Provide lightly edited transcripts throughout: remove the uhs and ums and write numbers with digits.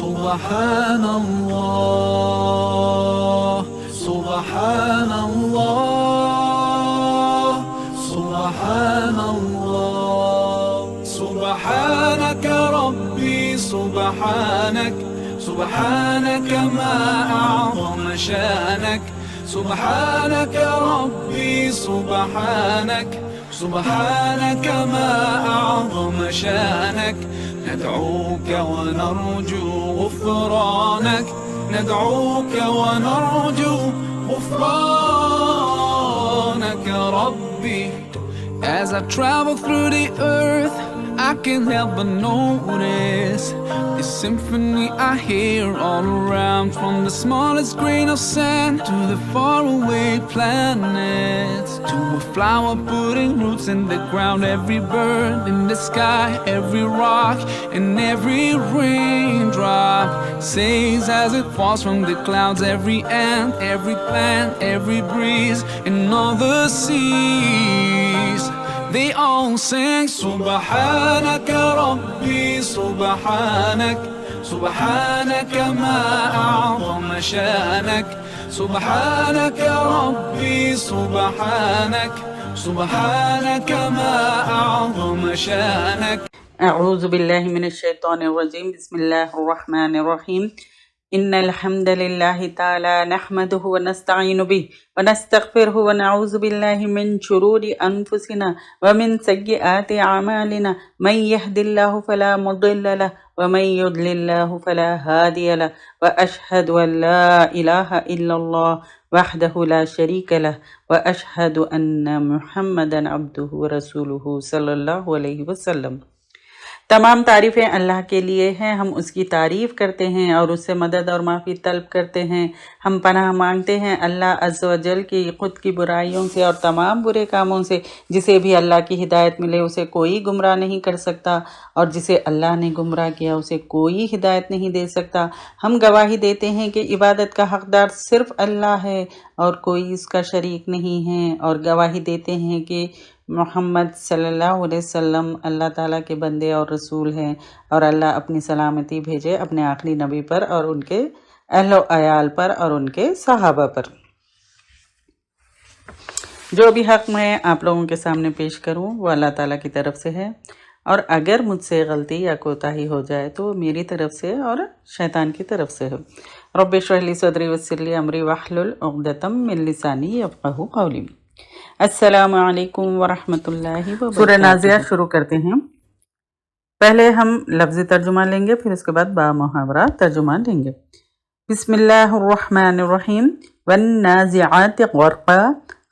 سبحان الله سبحان الله سبحان الله سبحانك ربي سبحانك سبحانك ما أعظم شانك سبحانك ربي سبحانك سبحانك ما أعظم شانك ندعوك ونرجو غفرانك ندعوك ونرجو غفرانك ربي. As I travel through the earth, I can't help but notice the symphony I hear all around, from the smallest grain of sand to the faraway planets, to a flower putting roots in the ground, every bird in the sky, every rock and every raindrop sings as it falls from the clouds, every ant, every plant, every breeze and all the seas. They all sing سبحانك ربي سبحانك سبحانك ما أعظم شانك سبحانك ربي سبحانك سبحانك ما أعظم شانك. اعوذ باللہ من الشیطان الرجیم. بسم اللہ الرحمن الرحیم. ان الحمد للہ تعالی نحمده ونستعین به ونستغفره ونعوذ باللہ من شرور انفسنا ومن سیئات اعمالنا من يهد الله فلا مضل له ومن يضلل الله فلا هادي له واشهد ان لا اله الا الله وحده لا شريك له واشهد ان محمدا عبده ورسوله صلی اللہ علیہ وسلم. تمام تعریفیں اللہ کے لیے ہیں. ہم اس کی تعریف کرتے ہیں اور اس سے مدد اور معافی طلب کرتے ہیں. ہم پناہ مانگتے ہیں اللہ عز و جل کی خود کی برائیوں سے اور تمام برے کاموں سے. جسے بھی اللہ کی ہدایت ملے اسے کوئی گمراہ نہیں کر سکتا، اور جسے اللہ نے گمراہ کیا اسے کوئی ہدایت نہیں دے سکتا. ہم گواہی دیتے ہیں کہ عبادت کا حقدار صرف اللہ ہے اور کوئی اس کا شریک نہیں ہے، اور گواہی دیتے ہیں کہ محمد صلی اللہ علیہ وسلم اللہ تعالیٰ کے بندے اور رسول ہیں، اور اللہ اپنی سلامتی بھیجے اپنے آخری نبی پر اور ان کے اہل و عیال پر اور ان کے صحابہ پر. جو بھی حق میں آپ لوگوں کے سامنے پیش کروں وہ اللہ تعالیٰ کی طرف سے ہے، اور اگر مجھ سے غلطی یا کوتاہی ہو جائے تو میری طرف سے اور شیطان کی طرف سے ہے. رب اشرح لی صدری ویسر لی امری واحلل عقدۃ من لسانی یفقہوا قولی. السلام علیکم ورحمۃ اللہ وبرکاتہ. سورہ نازعات شروع کرتے ہیں. پہلے ہم لفظی ترجمہ لیں گے، پھر اس کے بعد با محاورہ ترجمہ لیں گے. بسم اللہ الرحمن الرحیم. والنازعات غرقا،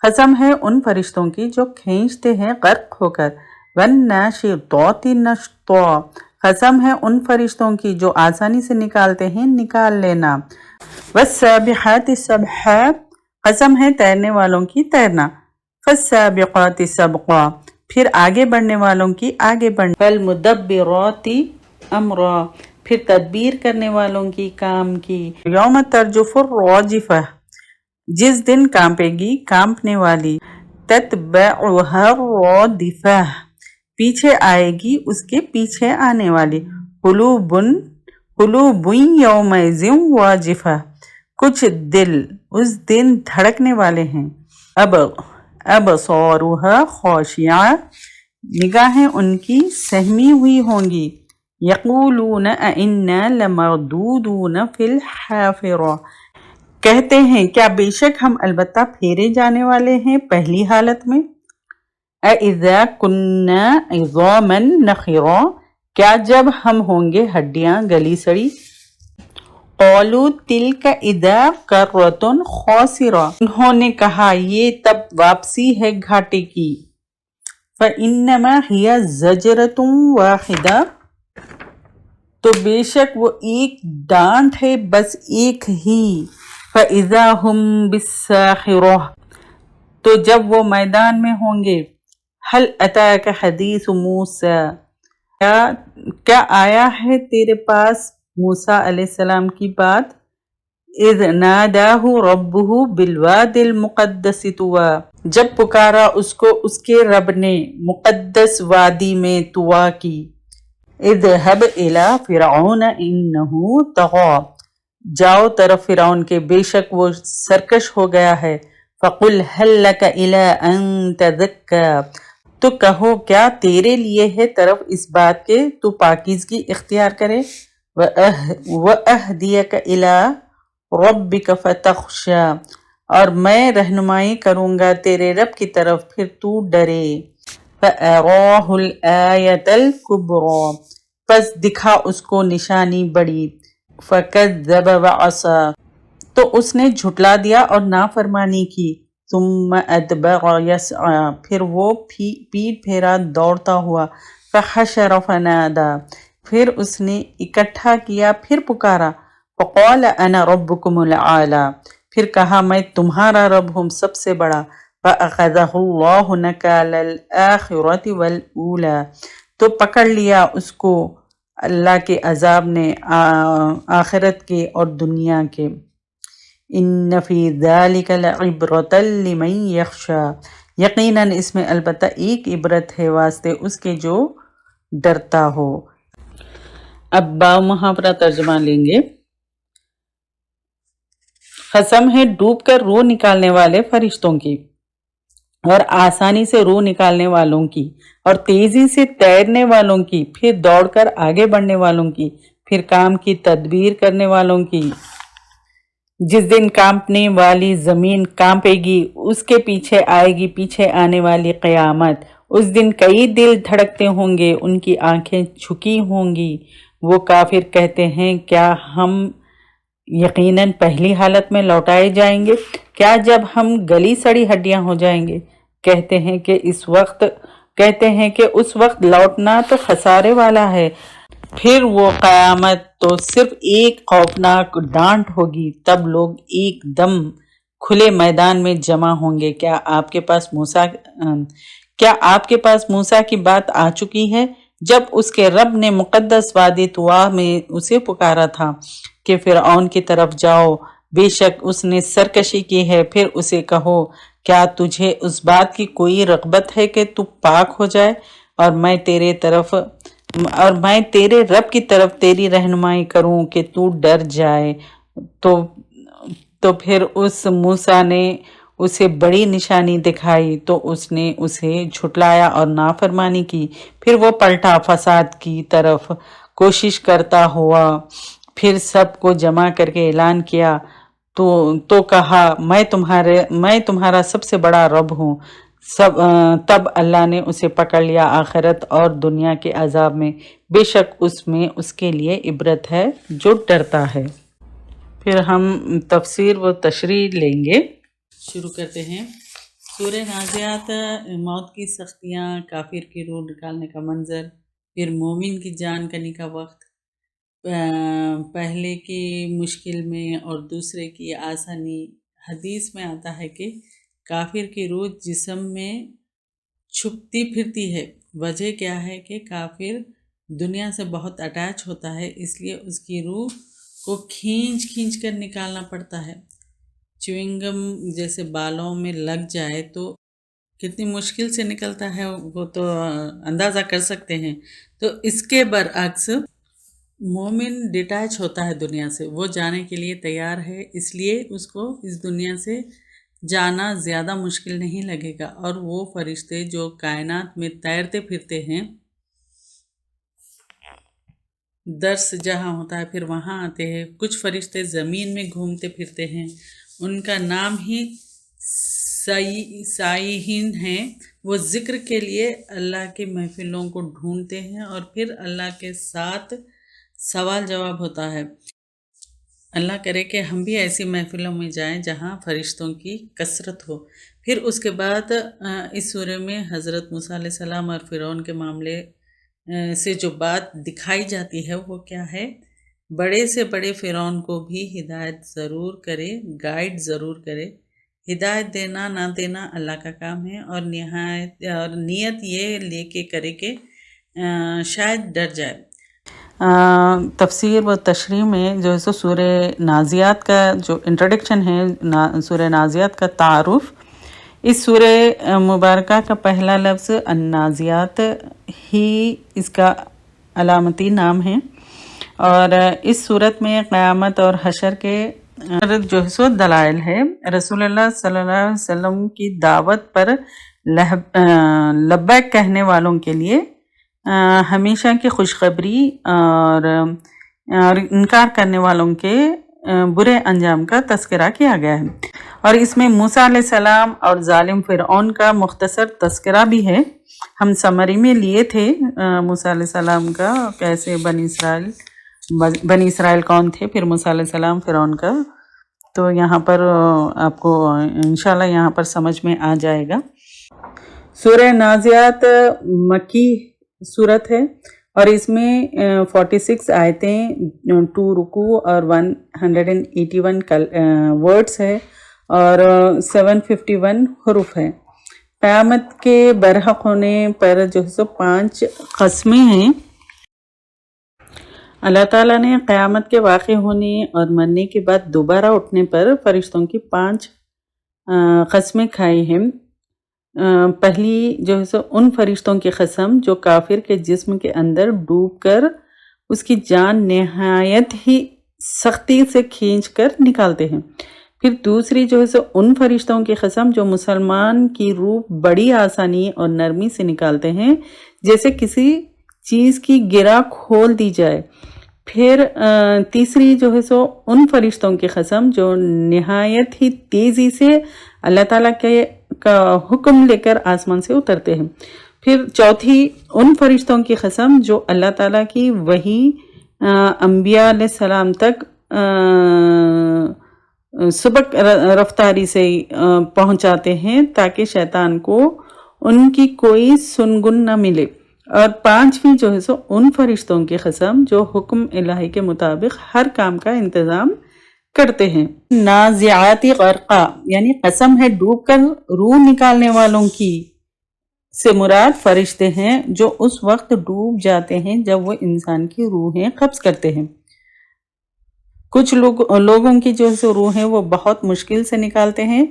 قسم ہے ان فرشتوں کی جو کھینچتے ہیں غرق ہو کر. والناشطات نشطا، قسم ہے ان فرشتوں کی جو آسانی سے نکالتے ہیں نکال لینا. والسابحات سبحا، قسم ہے تیرنے والوں کی تیرنا. فالسابقات سبقا، پھر آگے بڑھنے والوں کی آگے بڑھنا. فالمدبرات امرا، پھر تدبیر کرنے والوں کی کام کی. یوم ترجف الراجفہ، جس دن کانپے گی کانپنے والی. تتبعها الرادفہ، پیچھے آئے گی اس کے پیچھے آنے والی. قلوب یومئذ واجفہ، کچھ دل اس دن دھڑکنے والے ہیں. ابصارها خاشعہ، نگاہیں ان کی سہمی ہوئی ہوں گی. یقولون ائنا لمردودون فی الحافرہ، کہتے ہیں کیا بے شک ہم البتہ پھیرے جانے والے ہیں پہلی حالت میں. اذا کنا عظاما نخرا، کیا جب ہم ہوں گے ہڈیاں گلی سڑی. قالوا تلک اذا کرۃ خاسرہ، انہوں نے کہا یہ تب واپسی ہے گھاٹے کی. فانما ہی زجرۃ واحدہ، تو بے شک وہ ایک ڈانٹ ہے بس ایک ہی. فاذا هم بالساخرہ، تو جب وہ میدان میں ہوں گے. هل اتاک حدیث موسیٰ، کیا آیا ہے تیرے پاس موسیٰ علیہ السلام کی بات. اذ ناداہ ربہ بالواد المقدس طویٰ، جب پکارا اس کو اس کے رب نے مقدس وادی میں طویٰ کی. اذهب الى فرعون انه طغى، جاؤ طرف فرعون کے بے شک وہ سرکش ہو گیا ہے. فقل هل لك الى ان تزكى، تو کہو کیا تیرے لیے ہے طرف اس بات کے تو پاکیزگی اختیار کرے. وَأَهْدِيَكَ إِلَىٰ رَبِّكَ فَتَخْشَىٰ، اور میں رہنمائی کروں گا تیرے رب کی طرف پھر تو ڈرے. فَأَرَاهُ الْآيَةَ الْكُبْرَىٰ، پس دکھا اس کو نشانی بڑی. فَكَذَّبَ وَعَصَىٰ، تو اس نے جھٹلا دیا اور نافرمانی کی. ثُمَّ أَدْبَرَ يَسْعَىٰ، پھر وہ پیٹ پھیرا دوڑتا ہوا. فَحَشَرَ فَنَادَىٰ، پھر اس نے اکٹھا کیا پھر پکارا. فَقَالَ أَنَا رَبُّكُمُ الْأَعْلَىٰ، پھر کہا میں تمہارا رب ہوں سب سے بڑا. فَأَخَذَهُ اللَّهُ نَكَالَ الْآخِرَةِ وَالْأُولَىٰ، تو پکڑ لیا اس کو اللہ کے عذاب نے آخرت کے اور دنیا کے. ان فی ذلک لعبرۃ لمن یخشی، یقیناً اس میں البتہ ایک عبرت ہے واسطے اس کے جو ڈرتا ہو. اب با محاورہ ترجمہ لیں گے. قسم ہے ڈوب کر روح نکالنے والے فرشتوں کی، اور آسانی سے روح نکالنے والوں کی، اور تیزی سے تیرنے والوں کی، پھر دوڑ کر آگے بڑھنے والوں کی، پھر کام کی تدبیر کرنے والوں کی. جس دن کانپنے والی زمین کانپے گی، اس کے پیچھے آئے گی پیچھے آنے والی قیامت. اس دن کئی دل دھڑکتے ہوں گے، ان کی آنکھیں جھکی ہوں گی. وہ کافر کہتے ہیں کیا ہم یقیناً پہلی حالت میں لوٹائے جائیں گے؟ کیا جب ہم گلی سڑی ہڈیاں ہو جائیں گے؟ کہتے ہیں کہ اس وقت لوٹنا تو خسارے والا ہے. پھر وہ قیامت تو صرف ایک خوفناک ڈانٹ ہوگی. تب لوگ ایک دم کھلے میدان میں جمع ہوں گے. کیا آپ کے پاس موسیٰ کی بات آ چکی ہے جب اس کے رب نے مقدس وادی طوا میں اسے پکارا تھا کہ فرعون کی طرف جاؤ، بے شک اس نے سرکشی کی ہے. پھر اسے کہو کیا تجھے اس بات کی کوئی رغبت ہے کہ تو پاک ہو جائے اور میں تیرے رب کی طرف تیری رہنمائی کروں کہ تو ڈر جائے. تو پھر اس موسیٰ نے اسے بڑی نشانی دکھائی تو اس نے اسے جھٹلایا اور نافرمانی کی. پھر وہ پلٹا فساد کی طرف کوشش کرتا ہوا. پھر سب کو جمع کر کے اعلان کیا تو کہا میں تمہارا سب سے بڑا رب ہوں. تب اللہ نے اسے پکڑ لیا آخرت اور دنیا کے عذاب میں. بے شک اس میں اس کے لیے عبرت ہے جو ڈرتا ہے. پھر ہم تفسیر و تشریح لیں گے. شروع کرتے ہیں. سورہ نازعات، موت کی سختیاں، کافر کی روح نکالنے کا منظر، پھر مومن کی جان کرنے کا وقت، پہلے کی مشکل میں اور دوسرے کی آسانی. حدیث میں آتا ہے کہ کافر کی روح جسم میں چھپتی پھرتی ہے. وجہ کیا ہے کہ کافر دنیا سے بہت اٹیچ ہوتا ہے، اس لیے اس کی روح کو کھینچ کر نکالنا پڑتا ہے. چوئنگم جیسے بالوں میں لگ جائے تو کتنی مشکل سے نکلتا ہے، وہ تو اندازہ کر سکتے ہیں. تو اس کے برعکس مومن ڈیٹیچ ہوتا ہے دنیا سے، وہ جانے کے لیے تیار ہے، اس لیے اس کو اس دنیا سے جانا زیادہ مشکل نہیں لگے گا. اور وہ فرشتے جو کائنات میں تیرتے پھرتے ہیں، درس جہاں ہوتا ہے پھر وہاں آتے ہیں. کچھ فرشتے زمین میں گھومتے پھرتے ہیں، ان کا نام ہی سائحین ہیں. وہ ذکر کے لیے اللہ کے محفلوں کو ڈھونڈتے ہیں اور پھر اللہ کے ساتھ سوال جواب ہوتا ہے. اللہ کرے کہ ہم بھی ایسی محفلوں میں جائیں جہاں فرشتوں کی کثرت ہو. پھر اس کے بعد اس سورہ میں حضرت موسیٰ علیہ السلام اور فرعون کے معاملے سے جو بات دکھائی جاتی ہے وہ کیا ہے؟ بڑے سے بڑے فرعون کو بھی ہدایت ضرور کرے، گائیڈ ضرور کرے. ہدایت دینا نہ دینا اللہ کا کام ہے، اور نیت یہ لے کے کرے کہ شاید ڈر جائے. تفسیر و تشریح میں جو ہے سورہ نازعات کا جو انٹروڈکشن ہے، سورہ نازعات کا تعارف. اس سورہ مبارکہ کا پہلا لفظ النازعات ہی اس کا علامتی نام ہیں، اور اس صورت میں قیامت اور حشر کے جو ہے سو دلائل ہے۔ رسول اللہ صلی اللہ علیہ وسلم کی دعوت پر لبیک کہنے والوں کے لیے ہمیشہ کی خوشخبری اور انکار کرنے والوں کے برے انجام کا تذکرہ کیا گیا ہے، اور اس میں موسیٰ علیہ السلام اور ظالم فرعون کا مختصر تذکرہ بھی ہے۔ ہم سمری میں لیے تھے موسیٰ علیہ السلام کا، کیسے بنی اسرائیل کون تھے، پھر موسیٰ علیہ السلام، فرعون کا، تو یہاں پر آپ کو انشاءاللہ یہاں پر سمجھ میں آ جائے گا۔ سورہ نازعات مکی صورت ہے، اور اس میں 46 آیتیں، 2 رکوع اور 181 ورڈز ہے، اور 751 حروف ہے۔ قیامت کے برحق ہونے پر جو ہے سو 5 قسمیں ہیں۔ اللہ تعالیٰ نے قیامت کے واقع ہونے اور مرنے کے بعد دوبارہ اٹھنے پر فرشتوں کی 5 قسمیں کھائی ہیں۔ پہلی جو ہے سو ان فرشتوں کی قسم جو کافر کے جسم کے اندر ڈوب کر اس کی جان نہایت ہی سختی سے کھینچ کر نکالتے ہیں۔ پھر دوسری جو ہے سو ان فرشتوں کی قسم جو مسلمان کی روح بڑی آسانی اور نرمی سے نکالتے ہیں، جیسے کسی چیز کی گرہ کھول دی جائے۔ پھر تیسری جو ہے سو ان فرشتوں کی قسم جو نہایت ہی تیزی سے اللہ تعالیٰ کا حکم لے کر آسمان سے اترتے ہیں۔ پھر چوتھی ان فرشتوں کی قسم جو اللہ تعالیٰ کی وحی انبیاء علیہ السلام تک سبق رفتاری سے پہنچاتے ہیں تاکہ شیطان کو ان کی کوئی سنگن نہ ملے۔ اور 5ویں جو ہے سو ان فرشتوں کی قسم جو حکم الہی کے مطابق ہر کام کا انتظام کرتے ہیں۔ نازعات غرقا یعنی قسم ہے ڈوب کر روح نکالنے والوں کی، سے مراد فرشتے ہیں جو اس وقت ڈوب جاتے ہیں جب وہ انسان کی روحیں قبض کرتے ہیں۔ کچھ لوگوں کی جو روحیں وہ بہت مشکل سے نکالتے ہیں،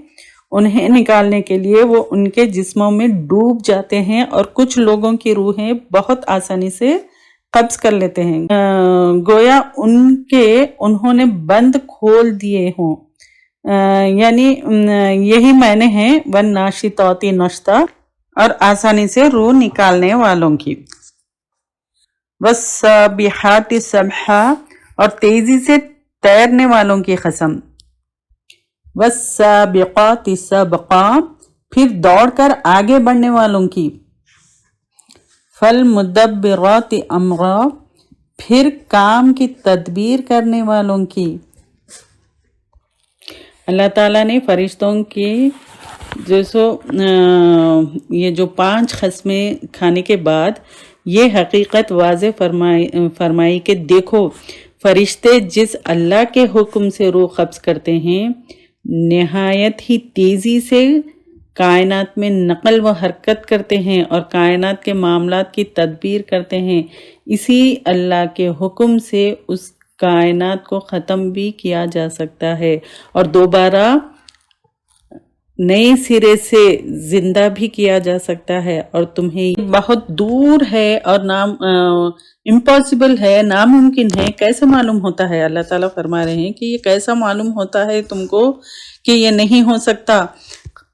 انہیں نکالنے کے لیے وہ ان کے جسموں میں ڈوب جاتے ہیں، اور کچھ لوگوں کی روحیں بہت آسانی سے قبض کر لیتے ہیں، گویا انہوں نے بند کھول دیے ہوں، یعنی یہی معنی ہے وَالنَّاشِطَاتِ نَشْطًا، اور آسانی سے روح نکالنے والوں کی۔ وَالسَّابِحَاتِ سَبْحًا، اور تیزی سے تیرنے والوں کی قسم۔ وَالسَّابِقَاتِ سَبْقًا، پھر دوڑ کر آگے بڑھنے والوں کی۔ فَالْمُدَبِّرَاتِ أَمْرًا، پھر کام کی تدبیر کرنے والوں کی۔ اللہ تعالیٰ نے فرشتوں کی یہ جو 5 قسمیں کھانے کے بعد یہ حقیقت واضح فرمائی کہ دیکھو فرشتے جس اللہ کے حکم سے روح قبض کرتے ہیں نہایت ہی تیزی سے کائنات میں نقل و حرکت کرتے ہیں اور کائنات کے معاملات کی تدبیر کرتے ہیں۔ اسی اللہ کے حکم سے اس کائنات کو ختم بھی کیا جا سکتا ہے اور دوبارہ نئے سرے سے زندہ بھی کیا جا سکتا ہے، اور تمہیں بہت دور ہے اور امپاسبل ہے، ناممکن ہے۔ کیسے معلوم ہوتا ہے؟ اللہ تعالیٰ فرما رہے ہیں کہ یہ کیسا معلوم ہوتا ہے تم کو کہ یہ نہیں ہو سکتا،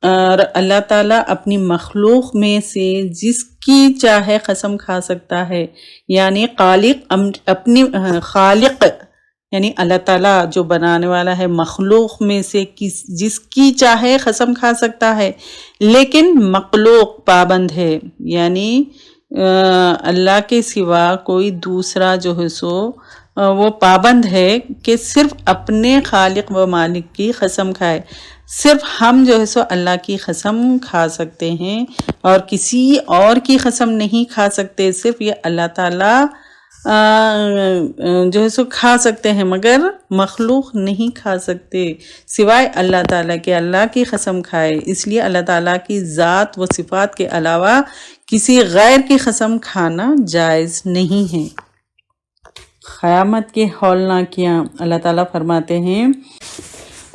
اور اللہ تعالیٰ اپنی مخلوق میں سے جس کی چاہے قسم کھا سکتا ہے، یعنی خالق یعنی اللہ تعالیٰ جو بنانے والا ہے مخلوق میں سے جس کی چاہے قسم کھا سکتا ہے، لیکن مخلوق پابند ہے، یعنی اللہ کے سوا کوئی دوسرا جو ہے سو وہ پابند ہے کہ صرف اپنے خالق و مالک کی قسم کھائے۔ صرف ہم جو ہے سو اللہ کی قسم کھا سکتے ہیں اور کسی اور کی قسم نہیں کھا سکتے، صرف یہ اللہ تعالیٰ جو ہے سو کھا سکتے ہیں، مگر مخلوق نہیں کھا سکتے سوائے اللہ تعالیٰ کے۔ اللہ کی قسم کھائے، اس لیے اللہ تعالیٰ کی ذات و صفات کے علاوہ کسی غیر کی قسم کھانا جائز نہیں ہے۔ قیامت کی ہولناکیاں، اللہ تعالیٰ فرماتے ہیں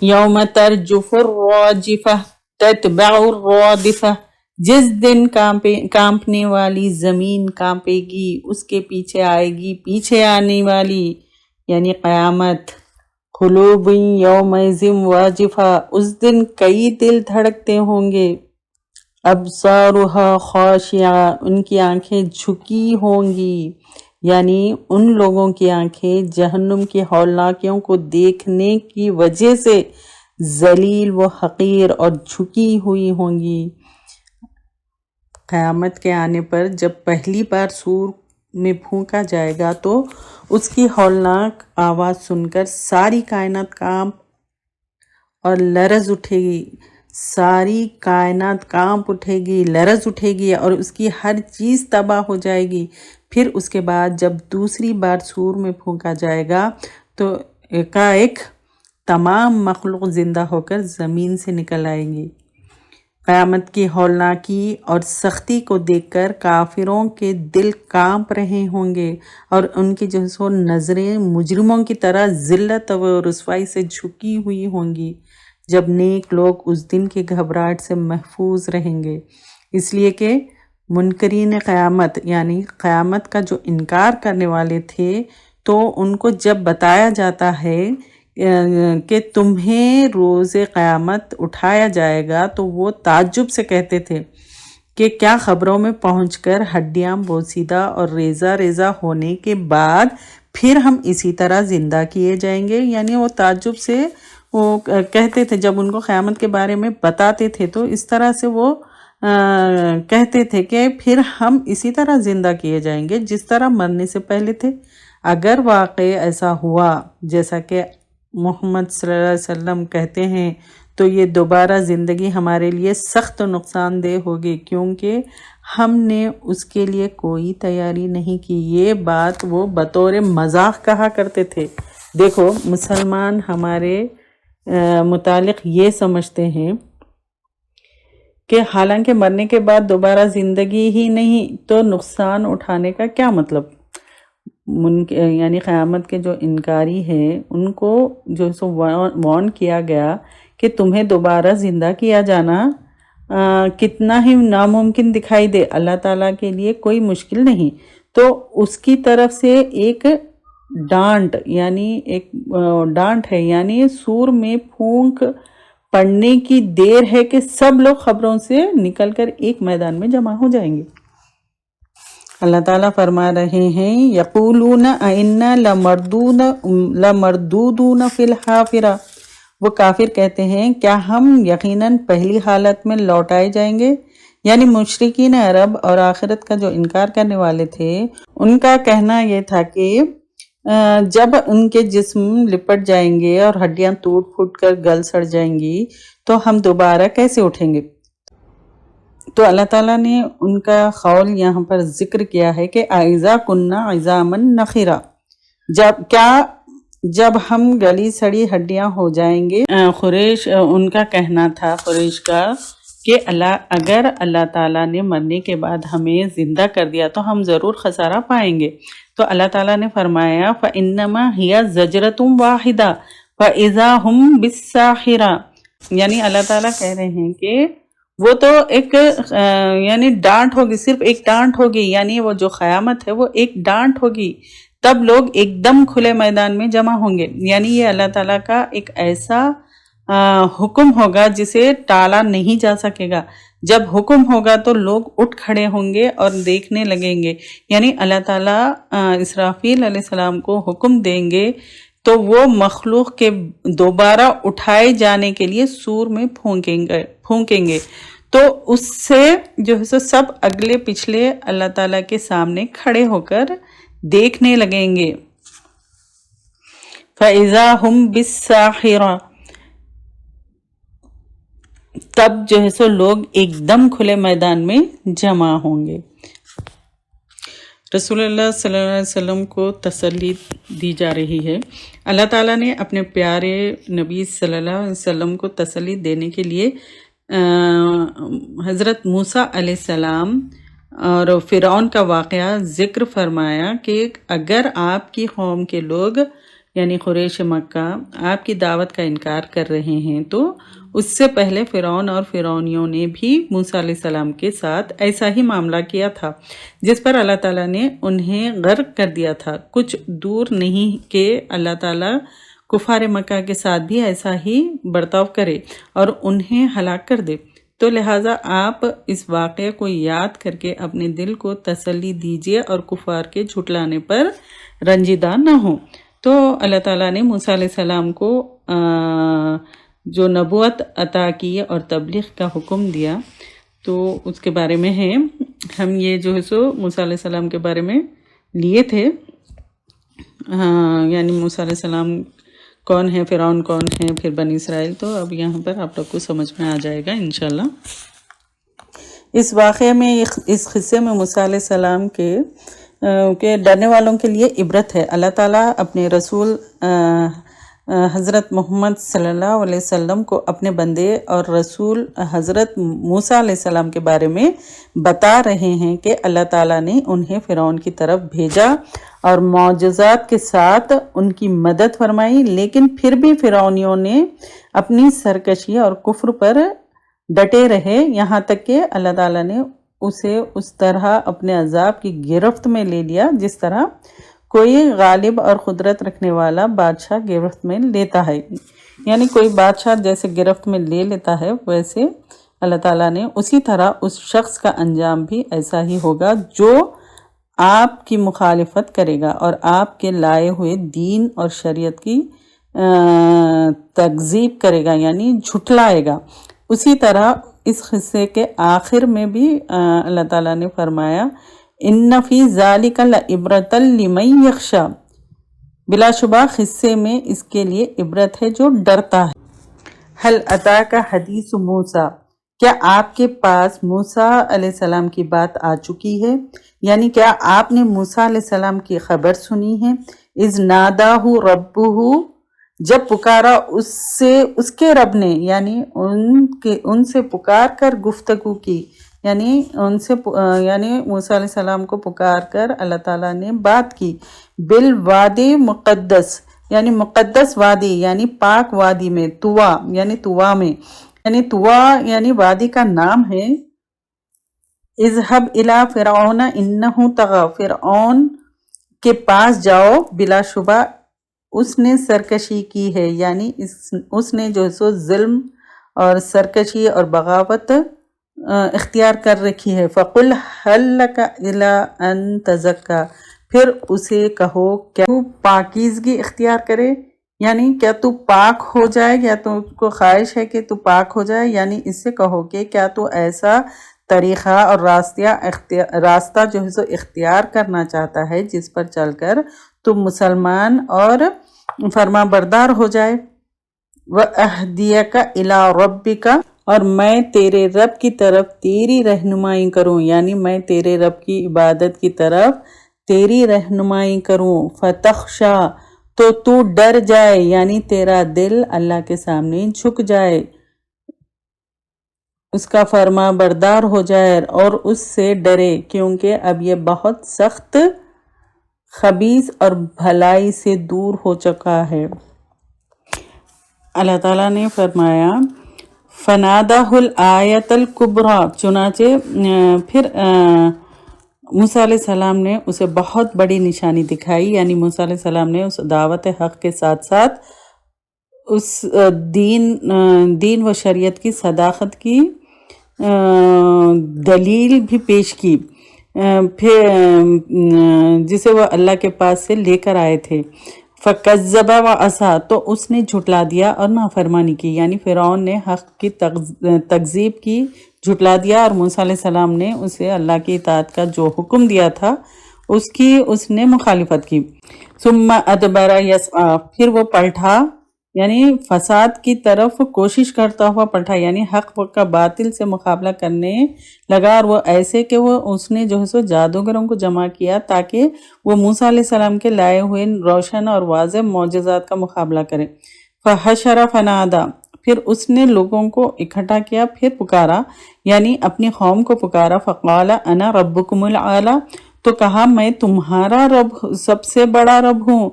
یوم ترجف الراجفہ تتبع الرادفہ جس دن کانپنے والی زمین کانپے گی، اس کے پیچھے آئے گی پیچھے آنے والی یعنی قیامت۔ قلوب یومئذ واجفہ، اس دن کئی دل دھڑکتے ہوں گے۔ ابصارها خاشعہ، ان کی آنکھیں جھکی ہوں گی، یعنی ان لوگوں کی آنکھیں جہنم کی ہولناکیوں کو دیکھنے کی وجہ سے ذلیل و حقیر اور جھکی ہوئی ہوں گی۔ قیامت کے آنے پر جب پہلی بار سور میں پھونکا جائے گا تو اس کی ہولناک آواز سن کر ساری کائنات کانپ اور لرز اٹھے گی، ساری کائنات کانپ اٹھے گی، لرز اٹھے گی اور اس کی ہر چیز تباہ ہو جائے گی۔ پھر اس کے بعد جب دوسری بار سور میں پھونکا جائے گا تو ایک تمام مخلوق زندہ ہو کر زمین سے نکل آئے گی۔ قیامت کی ہولناکی اور سختی کو دیکھ کر کافروں کے دل کانپ رہے ہوں گے اور ان کی جو سو نظریں مجرموں کی طرح ذلت و رسوائی سے جھکی ہوئی ہوں گی، جب نیک لوگ اس دن کی گھبراہٹ سے محفوظ رہیں گے۔ اس لیے کہ منکرین قیامت یعنی قیامت کا جو انکار کرنے والے تھے تو ان کو جب بتایا جاتا ہے کہ تمہیں روز قیامت اٹھایا جائے گا تو وہ تعجب سے کہتے تھے کہ کیا خبروں میں پہنچ کر ہڈیاں بوسیدہ اور ریزہ ریزہ ہونے کے بعد پھر ہم اسی طرح زندہ کیے جائیں گے؟ یعنی وہ تعجب سے وہ کہتے تھے، جب ان کو قیامت کے بارے میں بتاتے تھے تو اس طرح سے وہ کہتے تھے کہ پھر ہم اسی طرح زندہ کیے جائیں گے جس طرح مرنے سے پہلے تھے۔ اگر واقع ایسا ہوا جیسا کہ محمد صلی اللہ علیہ وسلم کہتے ہیں تو یہ دوبارہ زندگی ہمارے لیے سخت و نقصان دہ ہوگی، کیونکہ ہم نے اس کے لیے کوئی تیاری نہیں کی۔ یہ بات وہ بطور مذاق کہا کرتے تھے۔ دیکھو مسلمان ہمارے متعلق یہ سمجھتے ہیں کہ حالانکہ مرنے کے بعد دوبارہ زندگی ہی نہیں تو نقصان اٹھانے کا کیا مطلب؟ یعنی قیامت کے جو انکاری ہیں ان کو جو سو وارن کیا گیا کہ تمہیں دوبارہ زندہ کیا جانا کتنا ہی ناممکن دکھائی دے، اللہ تعالیٰ کے لیے کوئی مشکل نہیں، تو اس کی طرف سے ایک ڈانٹ یعنی ایک ڈانٹ ہے، یعنی سور میں پھونک پڑنے کی دیر ہے کہ سب لوگ خبروں سے نکل کر ایک میدان میں جمع ہو جائیں گے۔ اللہ تعالیٰ فرما رہے ہیں یقولون اِنَّا لَمَرْدُودُونَ فِی الْحَافِرَةِ، وہ کافر کہتے ہیں کیا ہم یقیناً پہلی حالت میں لوٹائے جائیں گے؟ یعنی مشرکین عرب اور آخرت کا جو انکار کرنے والے تھے ان کا کہنا یہ تھا کہ جب ان کے جسم لپٹ جائیں گے اور ہڈیاں ٹوٹ پھوٹ کر گل سڑ جائیں گی تو ہم دوبارہ کیسے اٹھیں گے؟ تو اللہ تعالیٰ نے ان کا قول یہاں پر ذکر کیا ہے کہ اَإِذَا كُنَّا عِظَامًا نَخِرَةً، جب ہم گلی سڑی ہڈیاں ہو جائیں گے۔ قریش ان کا کہنا تھا، قریش کا، کہ اگر اللہ تعالیٰ نے مرنے کے بعد ہمیں زندہ کر دیا تو ہم ضرور خسارہ پائیں گے۔ تو اللہ تعالیٰ نے فرمایا فَإِنَّمَا هِيَ زَجْرَةٌ وَاحِدَةٌ فَإِذَا هُمْ بِالسَّاخِرَةِ، یعنی اللہ تعالیٰ کہہ رہے ہیں کہ وہ تو ایک یعنی ڈانٹ ہوگی، صرف ایک ڈانٹ ہوگی، یعنی وہ جو قیامت ہے وہ ایک ڈانٹ ہوگی، تب لوگ ایک دم کھلے میدان میں جمع ہوں گے۔ یعنی یہ اللہ تعالیٰ کا ایک ایسا حکم ہوگا جسے ٹالا نہیں جا سکے گا۔ جب حکم ہوگا تو لوگ اٹھ کھڑے ہوں گے اور دیکھنے لگیں گے، یعنی اللہ تعالیٰ اسرافیل علیہ السلام کو حکم دیں گے تو وہ مخلوق کے دوبارہ اٹھائے جانے کے لیے سور میں پھونکیں گے، تو اس سے جو ہے سب اگلے پچھلے اللہ تعالیٰ کے سامنے کھڑے ہو کر دیکھنے لگیں گے۔ فَإِذَا هُمْ بِالسَّاخِرَةِ، تب جو ہے سو لوگ ایک دم کھلے میدان میں جمع ہوں گے۔ رسول اللہ صلی اللہ علیہ وسلم کو تسلی دی جا رہی ہے۔ اللہ تعالیٰ نے اپنے پیارے نبی صلی اللہ علیہ وسلم کو تسلی دینے کے لیے حضرت موسیٰ علیہ السلام اور فرعون کا واقعہ ذکر فرمایا کہ اگر آپ کی قوم کے لوگ یعنی قریش مکہ آپ کی دعوت کا انکار کر رہے ہیں، تو اس سے پہلے فرعون اور فرعونیوں نے بھی موسیٰ علیہ السلام کے ساتھ ایسا ہی معاملہ کیا تھا، جس پر اللہ تعالیٰ نے انہیں غرق کر دیا تھا۔ کچھ دور نہیں کہ اللہ تعالیٰ کفار مکہ کے ساتھ بھی ایسا ہی برتاؤ کرے اور انہیں ہلاک کر دے۔ تو لہٰذا آپ اس واقعے کو یاد کر کے اپنے دل کو تسلی دیجیے اور کفار کے جھٹلانے پر رنجیدہ نہ ہوں۔ تو اللہ تعالیٰ نے موسیٰ علیہ السلام کو جو نبوت عطا کی اور تبلیغ کا حکم دیا، تو اس کے بارے میں ہے، ہم یہ جو ہے سو موسیٰ علیہ السلام کے بارے میں لیے تھے، یعنی موسیٰ علیہ السلام کون ہے، فرعون کون ہے، پھر بنی اسرائیل۔ تو اب یہاں پر آپ لوگ کو سمجھ میں آ جائے گا انشاءاللہ۔ اس واقعے میں، اس قصے میں موسیٰ علیہ السلام کے ڈرنے والوں کے لیے عبرت ہے۔ اللہ تعالیٰ اپنے رسول حضرت محمد صلی اللہ علیہ وسلم کو اپنے بندے اور رسول حضرت موسیٰ علیہ السلام کے بارے میں بتا رہے ہیں کہ اللہ تعالیٰ نے انہیں فرعون کی طرف بھیجا اور معجزات کے ساتھ ان کی مدد فرمائی، لیکن پھر بھی فرعونیوں نے اپنی سرکشی اور کفر پر ڈٹے رہے، یہاں تک کہ اللہ تعالیٰ نے اسے اس طرح اپنے عذاب کی گرفت میں لے لیا جس طرح کوئی غالب اور قدرت رکھنے والا بادشاہ گرفت میں لیتا ہے، یعنی کوئی بادشاہ جیسے گرفت میں لے لیتا ہے، ویسے اللہ تعالیٰ نے اسی طرح اس شخص کا انجام بھی ایسا ہی ہوگا جو آپ کی مخالفت کرے گا اور آپ کے لائے ہوئے دین اور شریعت کی تکذیب کرے گا، یعنی جھٹلائے گا۔ اسی طرح اس قصے کے آخر میں بھی اللہ تعالیٰ نے فرمایا، ان فی ذالک لعبرۃ لمن یخشی، بلا شبہ قصے میں اس کے لیے عبرت ہے جو ڈرتا ہے۔ هل اتاک حدیث موسیٰ، کیا آپ کے پاس موسیٰ علیہ السلام کی بات آ چکی ہے؟ یعنی کیا آپ نے موسیٰ علیہ السلام کی خبر سنی ہے؟ اذ ناداہ ربہ، جب پکارا اس کے رب نے، یعنی ان سے پکار کر گفتگو کی، یعنی یعنی موسیٰ علیہ السلام کو پکار کر اللہ تعالیٰ نے بات کی، بالوادی مقدس، یعنی مقدس وادی، یعنی پاک وادی میں، طوا یعنی طوا میں، یعنی طوا یعنی وادی کا نام ہے۔ اذهب الی فرعون انہ طغی، فرعون کے پاس جاؤ، بلا شبہ اس نے سرکشی کی ہے، یعنی اس نے جو سو ظلم اور سرکشی اور بغاوت اختیار کر رکھی ہے۔ فقل هل لک الی ان تزکی، پھر اسے کہو کیا تو پاکیزگی اختیار کرے، یعنی کیا تو پاک ہو جائے، یا تو کو خواہش ہے کہ تو پاک ہو جائے، یعنی اس سے کہو کہ کیا تو ایسا طریقہ اور راستہ جو ہے سو اختیار کرنا چاہتا ہے جس پر چل کر تم مسلمان اور فرما بردار ہو جائے۔ وَأَهْدِيَكَ إِلَىٰ رَبِّكَ، اور میں تیرے رب کی طرف تیری رہنمائی کروں، یعنی میں تیرے رب کی عبادت کی طرف تیری رہنمائی کروں۔ فَتَخْشَىٰ، تو ڈر جائے، یعنی تیرا دل اللہ کے سامنے جھک جائے، اس کا فرما بردار ہو جائے اور اس سے ڈرے، کیونکہ اب یہ بہت سخت خبیث اور بھلائی سے دور ہو چکا ہے۔ اللہ تعالیٰ نے فرمایا، فناداہ الآیۃ الکبریٰ، چنانچہ پھر موسیٰ علیہ السلام نے اسے بہت بڑی نشانی دکھائی، یعنی موسیٰ علیہ السلام نے اس دعوت حق کے ساتھ ساتھ اس دین و شریعت کی صداقت کی دلیل بھی پیش کی، پھر جسے وہ اللہ کے پاس سے لے کر آئے تھے۔ فَكَذَّبَ وَعَصَىٰ، تو اس نے جھٹلا دیا اور نافرمانی کی، یعنی فرعون نے حق کی تکذیب کی، جھٹلا دیا، اور موسیٰ علیہ السلام نے اسے اللہ کی اطاعت کا جو حکم دیا تھا اس نے مخالفت کی۔ ثُمَّ أَدْبَرَ يَسْعَىٰ، پھر وہ پلٹا، یعنی فساد کی طرف کوشش کرتا ہوا پلٹا، یعنی حق کا باطل سے مقابلہ کرنے لگا، اور وہ ایسے کہ اس نے جو ہے سو جادوگروں کو جمع کیا تاکہ وہ موسیٰ علیہ السلام کے لائے ہوئے روشن اور واضح معجزات کا مقابلہ کرے۔ فحشر فنادا، پھر اس نے لوگوں کو اکٹھا کیا، پھر پکارا، یعنی اپنی قوم کو پکارا۔ فقال انا ربکم الاعلی، تو کہا میں تمہارا رب، سب سے بڑا رب ہوں۔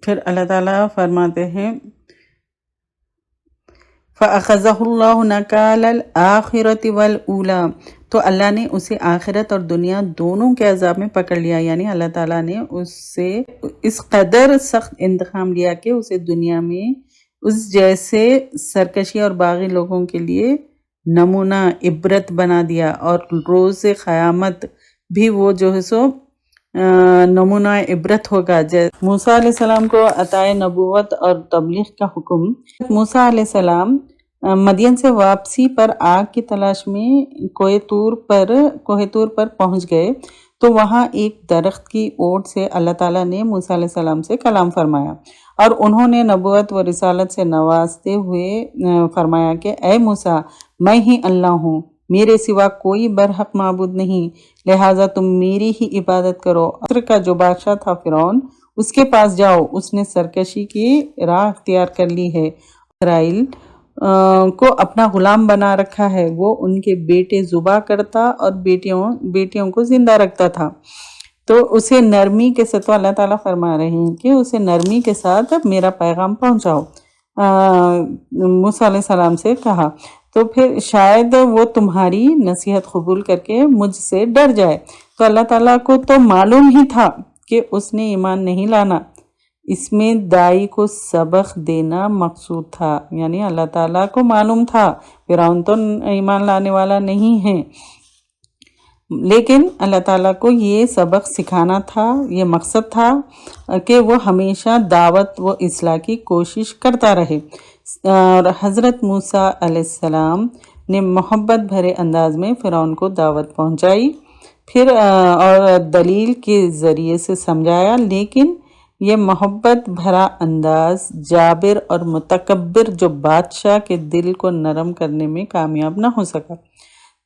پھر اللہ تعالیٰ فرماتے ہیں فَأَخَذَهُ اللَّهُ نَكَالَ الْآخِرَةِ وَالْأُولَى، تو اللہ نے اسے آخرت اور دنیا دونوں کے عذاب میں پکڑ لیا، یعنی اللہ تعالیٰ نے اس سے اس قدر سخت انتقام لیا کہ اسے دنیا میں اس جیسے سرکشی اور باغی لوگوں کے لیے نمونہ عبرت بنا دیا، اور روز قیامت بھی وہ جو ہے سو نمونہ عبرت ہوگا۔ موسیٰ علیہ السلام کو عطائے نبوت اور تبلیغ کا حکم۔ موسیٰ علیہ السلام مدین سے واپسی پر آگ کی تلاش میں کوہ طور پر پہنچ گئے تو وہاں ایک درخت کی اوٹ سے اللہ تعالیٰ نے موسیٰ علیہ السلام سے کلام فرمایا، اور انہوں نے نبوت و رسالت سے نوازتے ہوئے فرمایا کہ اے موسیٰ، میں ہی اللہ ہوں، میرے سوا کوئی برحق معبود نہیں، لہٰذا تم میری ہی عبادت کرو۔ مصر کا جو بادشاہ تھا فرعون، اس کے پاس جاؤ، اس نے سرکشی کی راہ اختیار کر لی ہے، اسرائیل کو اپنا غلام بنا رکھا ہے، وہ ان کے بیٹے ذبح کرتا اور بیٹیوں کو زندہ رکھتا تھا۔ تو اسے نرمی کے ساتھ، تو اللہ تعالیٰ فرما رہے ہیں کہ اسے نرمی کے ساتھ میرا پیغام پہنچاؤ، موسیٰ علیہ السلام سے کہا، تو پھر شاید وہ تمہاری نصیحت قبول کر کے مجھ سے ڈر جائے۔ تو اللہ تعالیٰ کو تو معلوم ہی تھا کہ اس نے ایمان نہیں لانا، اس میں داعی کو سبق دینا مقصود تھا، یعنی اللہ تعالیٰ کو معلوم تھا فرعون تو ایمان لانے والا نہیں ہے، لیکن اللہ تعالیٰ کو یہ سبق سکھانا تھا، یہ مقصد تھا کہ وہ ہمیشہ دعوت و اصلاح کی کوشش کرتا رہے۔ اور حضرت موسیٰ علیہ السلام نے محبت بھرے انداز میں فرعون کو دعوت پہنچائی، پھر اور دلیل کے ذریعے سے سمجھایا، لیکن یہ محبت بھرا انداز جابر اور متکبر جو بادشاہ کے دل کو نرم کرنے میں کامیاب نہ ہو سکا۔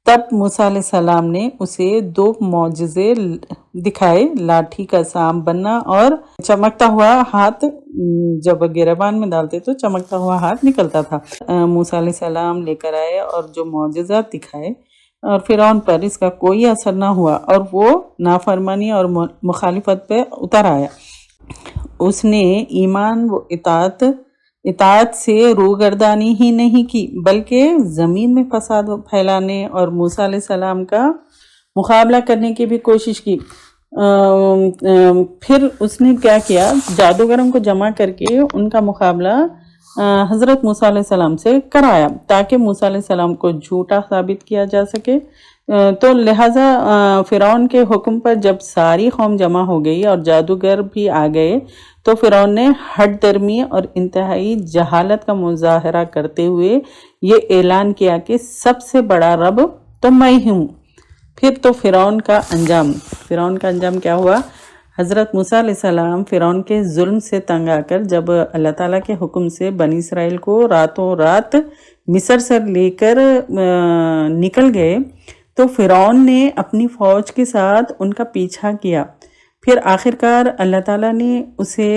تب موسیٰ علیہ السلام نے اسے 2 معجزے دکھائے، لاٹھی کا سانپ بننا اور چمکتا ہوا ہاتھ، جب گریبان میں ڈالتے تو چمکتا ہوا ہاتھ نکلتا تھا۔ موسیٰ علیہ السلام لے کر آئے اور جو معجزات دکھائے، اور فرعون پر اس کا کوئی اثر نہ ہوا اور وہ نافرمانی اور مخالفت پہ اتر آیا۔ اس نے ایمان و اطاعت سے روگردانی ہی نہیں کی، بلکہ زمین میں فساد پھیلانے اور موسیٰ علیہ السلام کا مقابلہ کرنے کی بھی کوشش کی۔ پھر اس نے کیا کیا، جادوگروں کو جمع کر کے ان کا مقابلہ حضرت موسیٰ علیہ السلام سے کرایا، تاکہ موسیٰ علیہ السلام کو جھوٹا ثابت کیا جا سکے۔ تو لہٰذا فرعون کے حکم پر جب ساری قوم جمع ہو گئی اور جادوگر بھی آ گئے، تو فرعون نے ہٹ درمی اور انتہائی جہالت کا مظاہرہ کرتے ہوئے یہ اعلان کیا کہ سب سے بڑا رب تو میں ہوں۔ پھر تو فرعون کا انجام کیا ہوا؟ حضرت موسیٰ علیہ السلام فرعون کے ظلم سے تنگ آ کر جب اللہ تعالیٰ کے حکم سے بنی اسرائیل کو راتوں رات مصر سے لے کر نکل گئے، تو فرعون نے اپنی فوج کے ساتھ ان کا پیچھا کیا۔ پھر آخرکار اللہ تعالیٰ نے اسے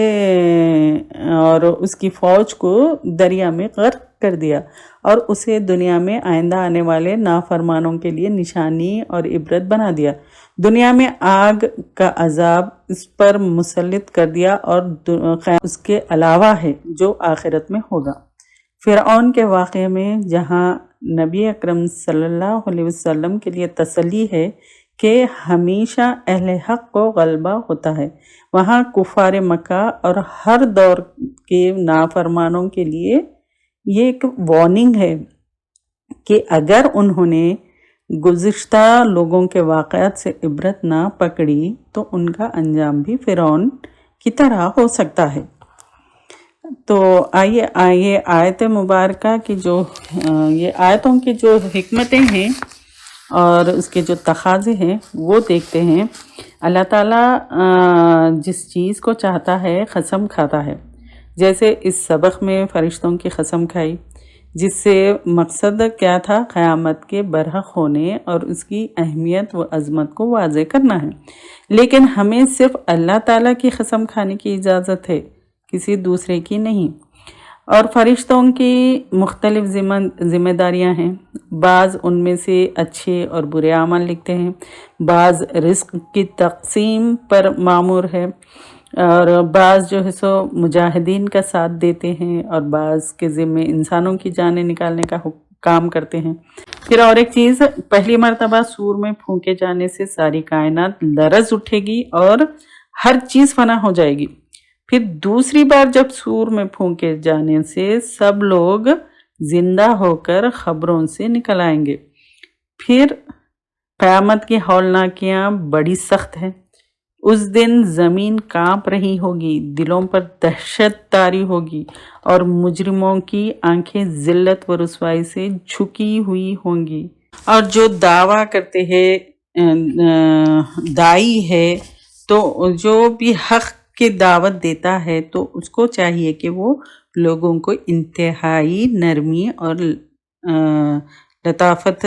اور اس کی فوج کو دریا میں غرق کر دیا اور اسے دنیا میں آئندہ آنے والے نافرمانوں کے لیے نشانی اور عبرت بنا دیا۔ دنیا میں آگ کا عذاب اس پر مسلط کر دیا اور اس کے علاوہ ہے جو آخرت میں ہوگا۔ فرعون کے واقعے میں جہاں نبی اکرم صلی اللہ علیہ وسلم کے لیے تسلی ہے کہ ہمیشہ اہل حق کو غلبہ ہوتا ہے، وہاں کفار مکہ اور ہر دور کے نافرمانوں کے لیے یہ ایک وارننگ ہے کہ اگر انہوں نے گزشتہ لوگوں کے واقعات سے عبرت نہ پکڑی تو ان کا انجام بھی فرعون کی طرح ہو سکتا ہے۔ تو آئیے آیت مبارکہ کی یہ آیتوں کی جو حکمتیں ہیں اور اس کے جو تقاضے ہیں وہ دیکھتے ہیں۔ اللہ تعالیٰ جس چیز کو چاہتا ہے قسم کھاتا ہے، جیسے اس سبق میں فرشتوں کی قسم کھائی، جس سے مقصد کیا تھا؟ قیامت کے برحق ہونے اور اس کی اہمیت و عظمت کو واضح کرنا ہے۔ لیکن ہمیں صرف اللہ تعالیٰ کی قسم کھانے کی اجازت ہے، کسی دوسرے کی نہیں۔ اور فرشتوں کی مختلف ذمہ داریاں ہیں، بعض ان میں سے اچھے اور برے اعمال لکھتے ہیں، بعض رزق کی تقسیم پر مامور ہے، اور بعض جو ہے سو مجاہدین کا ساتھ دیتے ہیں اور بعض کے ذمے انسانوں کی جانیں نکالنے کا کام کرتے ہیں۔ پھر اور ایک چیز، پہلی مرتبہ سور میں پھونکے جانے سے ساری کائنات لرز اٹھے گی اور ہر چیز فنا ہو جائے گی۔ پھر دوسری بار جب سور میں پھونکے جانے سے سب لوگ زندہ ہو کر خبروں سے نکل آئیں گے۔ پھر قیامت کی ہولناکیاں بڑی سخت ہیں۔ اس دن زمین کانپ رہی ہوگی، دلوں پر دہشت طاری ہوگی اور مجرموں کی آنکھیں ذلت و رسوائی سے جھکی ہوئی ہوں گی۔ اور جو دعویٰ کرتے ہیں دائی ہے، تو جو بھی حق کی دعوت دیتا ہے تو اس کو چاہیے کہ وہ لوگوں کو انتہائی نرمی اور لطافت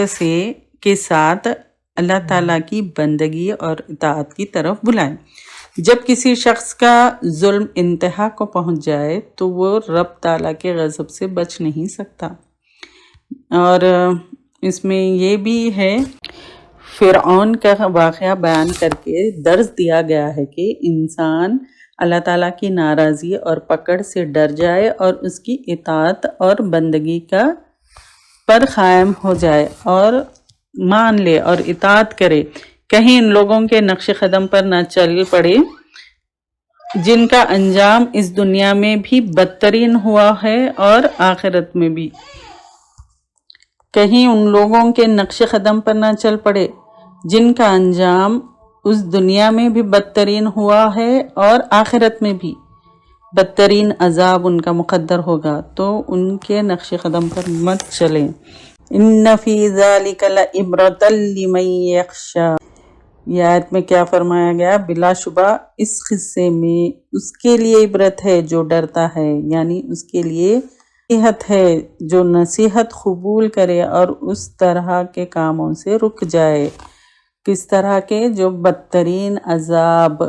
کے ساتھ اللہ تعالیٰ کی بندگی اور اطاعت کی طرف بلائیں۔ جب کسی شخص کا ظلم انتہا کو پہنچ جائے تو وہ رب تعالیٰ کے غضب سے بچ نہیں سکتا۔ اور اس میں یہ بھی ہے، فرعون کا واقعہ بیان کر کے درس دیا گیا ہے کہ انسان اللہ تعالیٰ کی ناراضی اور پکڑ سے ڈر جائے اور اس کی اطاعت اور بندگی پر قائم ہو جائے اور مان لے اور اطاعت کرے، کہیں ان لوگوں کے نقش قدم پر نہ چل پڑے جن کا انجام اس دنیا میں بھی بدترین ہوا ہے اور آخرت میں بھی۔ کہیں ان لوگوں کے نقش قدم پر نہ چل پڑے جن کا انجام اس دنیا میں بھی بدترین ہوا ہے اور آخرت میں بھی بدترین عذاب ان کا مقدر ہوگا، تو ان کے نقش قدم پر مت چلیں۔ ان فی ذالک لعبرۃ لمن یخشی، یہ آیت میں کیا فرمایا گیا؟ بلا شبہ اس قصے میں اس کے لیے عبرت ہے جو ڈرتا ہے، یعنی اس کے لیے نصیحت ہے جو نصیحت قبول کرے اور اس طرح کے کاموں سے رک جائے، کس طرح کے جو بدترین عذاب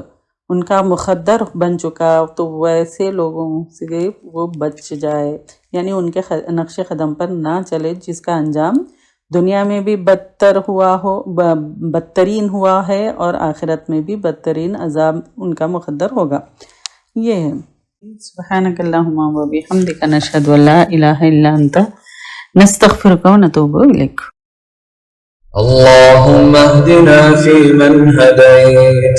ان کا مقدر بن چکا، تو ویسے لوگوں سے وہ بچ جائے، یعنی ان کے نقش قدم پر نہ چلے جس کا انجام دنیا میں بھی بدترین ہوا ہے اور آخرت میں بھی بدترین عذاب ان کا مقدر ہوگا۔ یہ ہے۔ سبحانک اللہم و بحمدک نشہد ان لا الہ الا انت نستغفرک و نتوب الیک۔ اللهم اهدنا فيمن هديت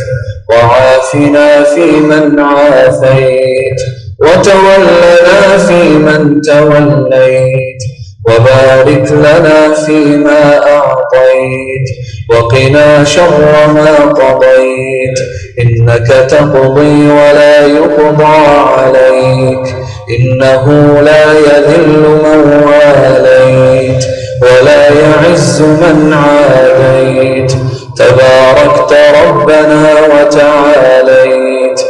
وعافنا فيمن عافيت وتولنا فيمن توليت وبارك لنا فيما أعطيت وقنا شر ما قضيت إنك تقضي ولا يقضى عليك إنه لا يذل من واليت ولا يعز من عاديت تباركت ربنا وتعاليت